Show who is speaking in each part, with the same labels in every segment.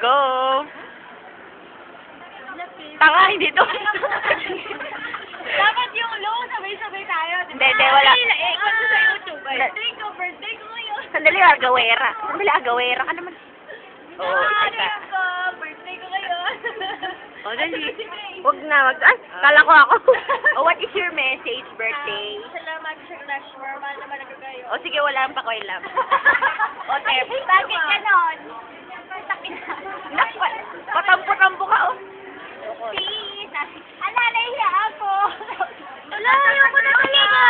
Speaker 1: Go! Tanga, hindi to.
Speaker 2: Dapat yung low, sabay-sabay tayo.
Speaker 1: Hindi, wala.
Speaker 2: Ano sa YouTube? Birthday ko ngayon.
Speaker 1: Sandali, agawera. Sandali, agawera ka naman. Oo, teka.
Speaker 2: Birthday ko ngayon.
Speaker 1: O, dali. Huwag na, ay, kala ko ako. Oh, what is your message, birthday?
Speaker 2: Salamat sa crush mo. Mahal naman ako kayo.
Speaker 1: O, sige, wala ang pakoilam. O, Tep.
Speaker 2: Bakit ganon? Sakit na.
Speaker 1: Patampo-tampo ka, oh.
Speaker 2: Please. Nahiya ako. Wala, ayoko na talaga.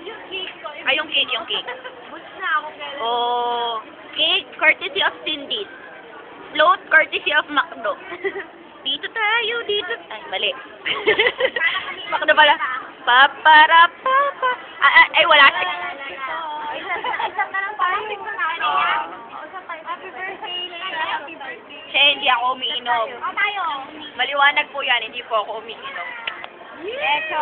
Speaker 2: Yung cake ko.
Speaker 1: Ay, yung cake.
Speaker 2: Bus na ako kailan.
Speaker 1: Oh, cake, courtesy of Cindy's. Float, courtesy of Macdo. Dito tayo, dito. Ay, mali. Macdo pala. Paparapapa. Ay, wala.
Speaker 2: Isang ka lang parang tingnan na. Happy birthday, Leia. Happy birthday.
Speaker 1: Siya, hindi ako umiinom.
Speaker 2: Tayo.
Speaker 1: Maliwanag po yan, hindi po ako umiinom.
Speaker 2: Eto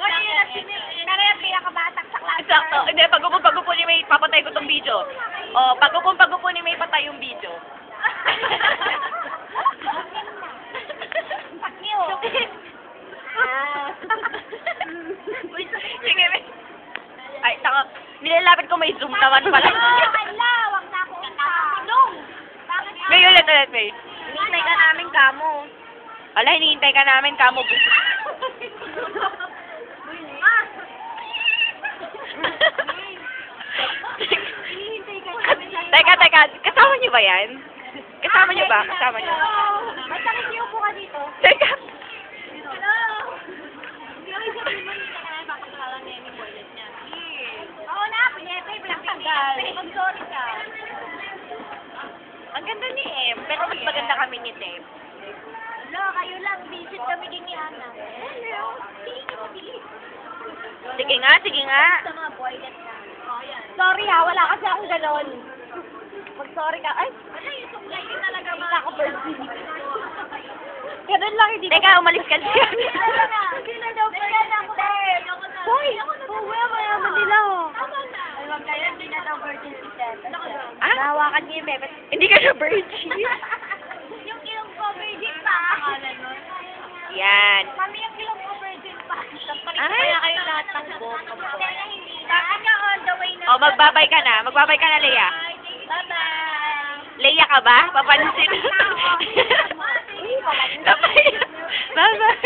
Speaker 2: pero yung pinakabatak sa klase.
Speaker 1: Exacto. Hindi, pag-upo ni May, papatay ko tong video. O, pag-upo ni May, patay yung video.
Speaker 2: Fuck you.
Speaker 1: Sige, May. Ay, taka. Nilalapit ko may zoom naman pala.
Speaker 2: Wala, wag na ako tulong.
Speaker 1: May ulit, May.
Speaker 2: Hinihintay ka namin kamo.
Speaker 1: Wala, hinihintay ka namin, kamo. Teka, kasama niyo ba yan? Kasama niyo ba? Kasama niyo?
Speaker 2: Ba't bakit niyo po ka dito?
Speaker 1: Teka.
Speaker 2: Hello? Hindi ako isang naman hindi ka namin pakasala niya yung wallet niya. Oo na, pinyete, pinagtanggal. Pinag-sorry ka.
Speaker 1: Ang ganda ni Em, pero mas maganda kami ni Tem.
Speaker 2: Hello, kayo lang. Visit kami din ni Ana. Hello?
Speaker 1: Sige nga.
Speaker 2: Sa mga boylet na. Sorry ha, wala kasi akong ganon. Mag-sorry ka. Ay, ano yung supply din talaga mga ako birthday. Ganon lang, hindi
Speaker 1: Teka, umalis ka siya.
Speaker 2: Hindi na daw pala na ako. Hoy, mayaman nila oh. Ay, wag kayo, hindi na daw virgin si Ted.
Speaker 1: Ah?
Speaker 2: Nahawakan niya yung bebe.
Speaker 1: Hindi ka na virgin.
Speaker 2: Yung ilong ko virgin pa.
Speaker 1: Yan.
Speaker 2: Mami, yung ilong ko virgin pa.
Speaker 1: Ay.
Speaker 2: Kaya kayo lahat ng buhok. Bakit ka on the way na?
Speaker 1: O, magbabay ka na. Magbabay ka na, Leia.
Speaker 2: Bye-bye.
Speaker 1: Leia ka ba? Papansin.
Speaker 2: Bye-bye.
Speaker 1: Bye-bye.